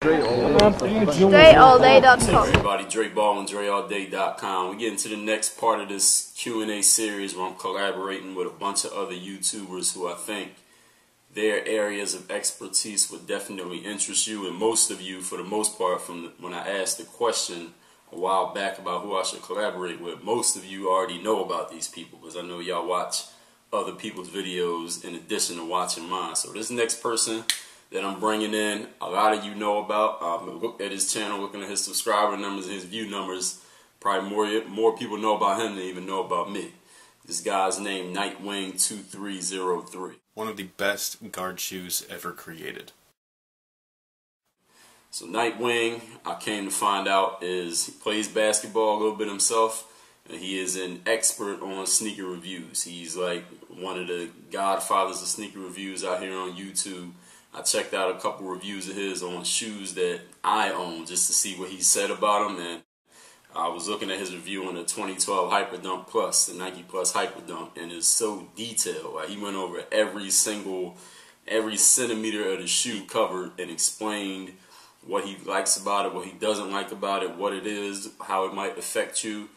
DreAllDay.com. Everybody, Dre Baldwin, DreAllDay.com. We get into the next part of this Q&A series where I'm collaborating with a bunch of other YouTubers who I think their areas of expertise would definitely interest you, and most of you, for the most part, from when I asked the question a while back about who I should collaborate with, most of you already know about these people because I know y'all watch other people's videos in addition to watching mine. So this next person that I'm bringing in, a lot of you know about. Look at his channel, looking at his subscriber numbers and his view numbers. Probably more people know about him than even know about me. This guy's named Nightwing2303. One of the best guard shoes ever created. So Nightwing, I came to find out, he plays basketball a little bit himself, and he is an expert on sneaker reviews. He's like one of the godfathers of sneaker reviews out here on YouTube. I checked out a couple reviews of his on shoes that I own just to see what he said about them, and I was looking at his review on the 2012 Hyperdunk Plus, the Nike Plus Hyperdunk, and it's so detailed. Like, he went over every centimeter of the shoe covered and explained what he likes about it, what he doesn't like about it, what it is, how it might affect you,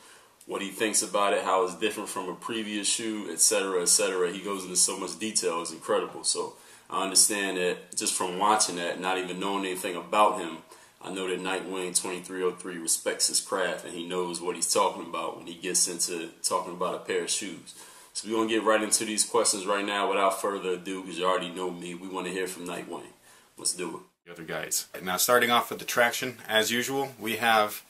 what he thinks about it, how it's different from a previous shoe, etc., etc. He goes into so much detail, it's incredible. So I understand that just from watching that, not even knowing anything about him, I know that Nightwing2303 respects his craft and he knows what he's talking about when he gets into talking about a pair of shoes. So we're going to get right into these questions right now without further ado, because you already know me. We want to hear from Nightwing. Let's do it. The other guys. Now, starting off with the traction, as usual, we have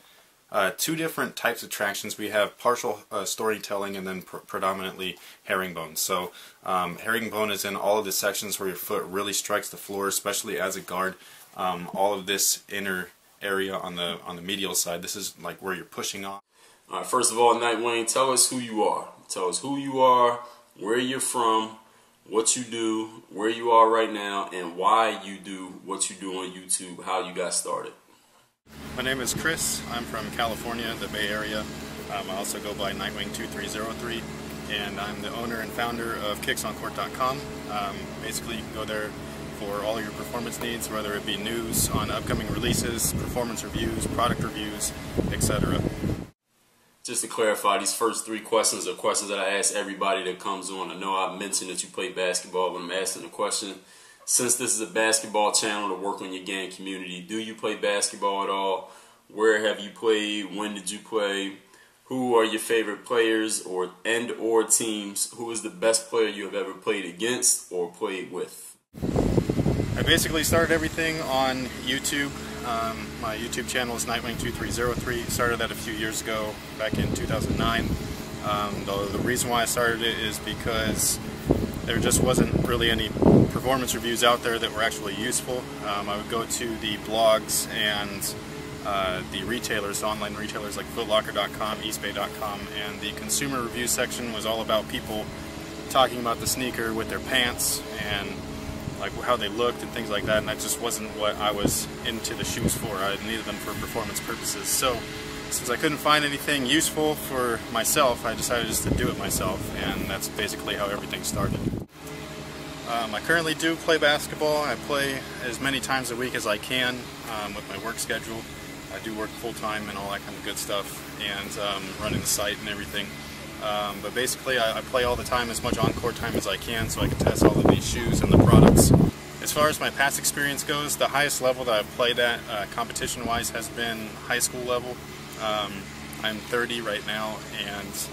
two different types of tractions. We have partial storytelling and then predominantly herringbone. So herringbone is in all of the sections where your foot really strikes the floor, especially as a guard. All of this inner area on the medial side, this is like where you're pushing off. All right, first of all, Nightwing, tell us who you are. Tell us who you are, where you're from, what you do, where you are right now, and why you do what you do on YouTube, how you got started. My name is Chris. I'm from California, the Bay Area. I also go by Nightwing2303, and I'm the owner and founder of kicksoncourt.com. Basically, you can go there for all your performance needs, whether it be news on upcoming releases, performance reviews, product reviews, etc. Just to clarify, these first three questions are questions that I ask everybody that comes on. I know I mentioned that you play basketball when I'm asking the question. Since this is a basketball channel to work on your game community, do you play basketball at all? Where have you played? When did you play? Who are your favorite players or teams? Who is the best player you have ever played against or played with? I basically started everything on YouTube. My YouTube channel is Nightwing2303. Started that a few years ago, back in 2009. The reason why I started it is because there just wasn't really any performance reviews out there that were actually useful. I would go to the blogs and the retailers, online retailers like footlocker.com, eastbay.com, and the consumer review section was all about people talking about the sneaker with their pants and like how they looked and things like that, and that just wasn't what I was into the shoes for. I needed them for performance purposes. So since I couldn't find anything useful for myself, I decided just to do it myself, and that's basically how everything started. I currently do play basketball. I play as many times a week as I can with my work schedule. I do work full-time and all that kind of good stuff, and running the site and everything. But basically I play all the time, as much on-court time as I can, so I can test all of these shoes and the products. As far as my past experience goes, the highest level that I've played at competition-wise has been high school level. I'm 30 right now, and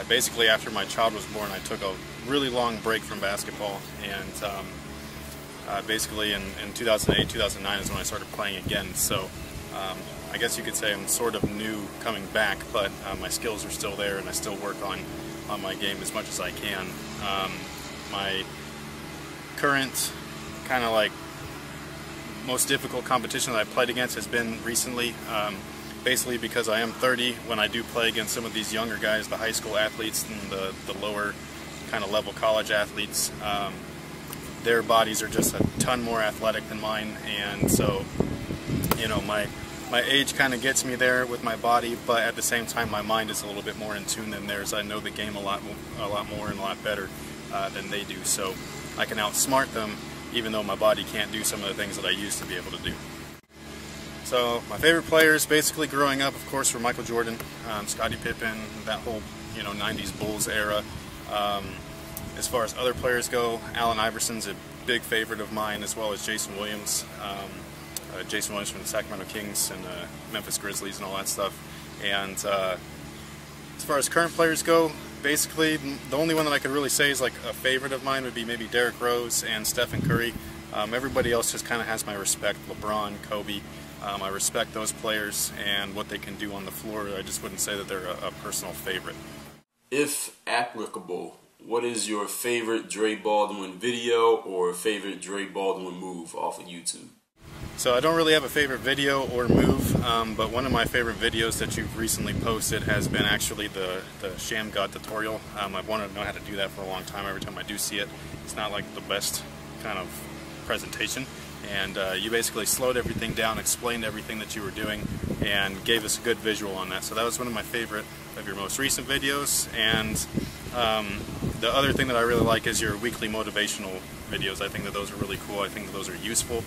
basically after my child was born I took a really long break from basketball, and basically in 2008, 2009 is when I started playing again. So I guess you could say I'm sort of new coming back, but my skills are still there and I still work on my game as much as I can. My current kind of like most difficult competition that I've played against has been recently, basically because I am 30. When I do play against some of these younger guys, the high school athletes and the lower kind of level college athletes, their bodies are just a ton more athletic than mine, and so, you know, my age kind of gets me there with my body, but at the same time my mind is a little bit more in tune than theirs. I know the game a lot more and a lot better than they do, so I can outsmart them even though my body can't do some of the things that I used to be able to do. So my favorite players basically growing up, of course, were Michael Jordan, Scottie Pippen, that whole 90s Bulls era. As far as other players go, Allen Iverson's a big favorite of mine, as well as Jason Williams. Jason Williams from the Sacramento Kings and Memphis Grizzlies and all that stuff. And as far as current players go, basically the only one that I could really say is like a favorite of mine would be maybe Derrick Rose and Stephen Curry. Everybody else just kind of has my respect. LeBron, Kobe. I respect those players and what they can do on the floor. I just wouldn't say that they're a personal favorite. If applicable, what is your favorite Dre Baldwin video or favorite Dre Baldwin move off of YouTube? So I don't really have a favorite video or move, but one of my favorite videos that you've recently posted has been actually the Sham God tutorial. I've wanted to know how to do that for a long time. Every time I do see it, it's not like the best kind of presentation. And you basically slowed everything down, explained everything that you were doing, and gave us a good visual on that. So that was one of my favorite of your most recent videos. And the other thing that I really like is your weekly motivational videos. I think that those are really cool. I think that those are useful,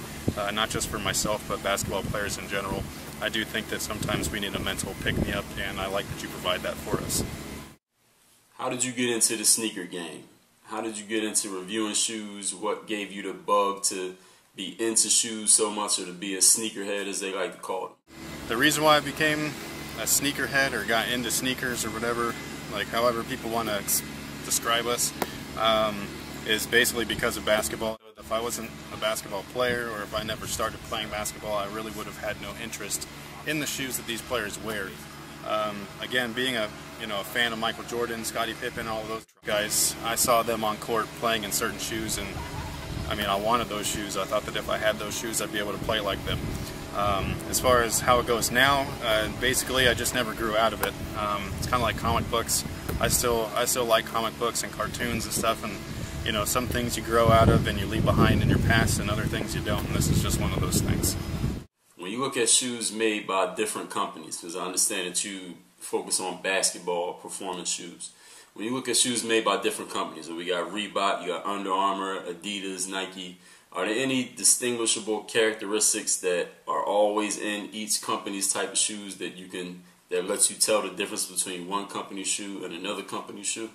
not just for myself, but basketball players in general. I do think that sometimes we need a mental pick-me-up, and I like that you provide that for us. How did you get into the sneaker game? How did you get into reviewing shoes? What gave you the bug to be into shoes so much, or to be a sneakerhead, as they like to call it? The reason why I became a sneakerhead or got into sneakers or whatever, like however people want to describe us, is basically because of basketball. If I wasn't a basketball player, or if I never started playing basketball, I really would have had no interest in the shoes that these players wear. Again, being a fan of Michael Jordan, Scottie Pippen, all of those guys, I saw them on court playing in certain shoes, and I mean, I wanted those shoes. I thought that if I had those shoes, I'd be able to play like them. As far as how it goes now, basically I just never grew out of it. It's kind of like comic books. I still like comic books and cartoons and stuff, and some things you grow out of and you leave behind in your past, and other things you don't, and this is just one of those things. When you look at shoes made by different companies, because I understand that you focus on basketball performance shoes, when you look at shoes made by different companies, so we got Reebok, you got Under Armour, Adidas, Nike, are there any distinguishable characteristics that are always in each company's type of shoes that lets you tell the difference between one company's shoe and another company's shoe?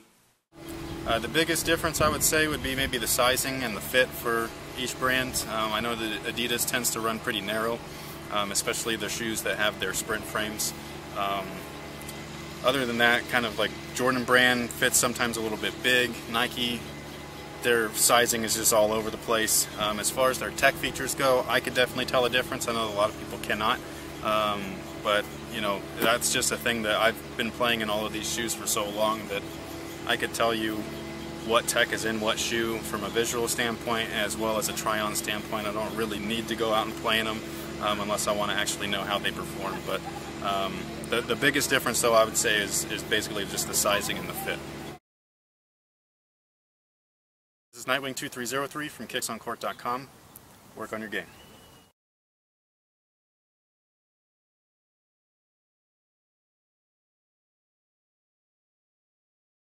The biggest difference, I would say, would be maybe the sizing and the fit for each brand. I know that Adidas tends to run pretty narrow, especially the shoes that have their sprint frames. Other than that, kind of like Jordan brand fits sometimes a little bit big. Nike, their sizing is just all over the place. As far as their tech features go, I could definitely tell a difference. I know a lot of people cannot, but that's just a thing that I've been playing in all of these shoes for so long that I could tell you what tech is in what shoe from a visual standpoint as well as a try-on standpoint. I don't really need to go out and play in them unless I want to actually know how they perform. But the biggest difference, though, I would say is basically just the sizing and the fit. This is Nightwing 2303 from kicksoncourt.com. Work on your game.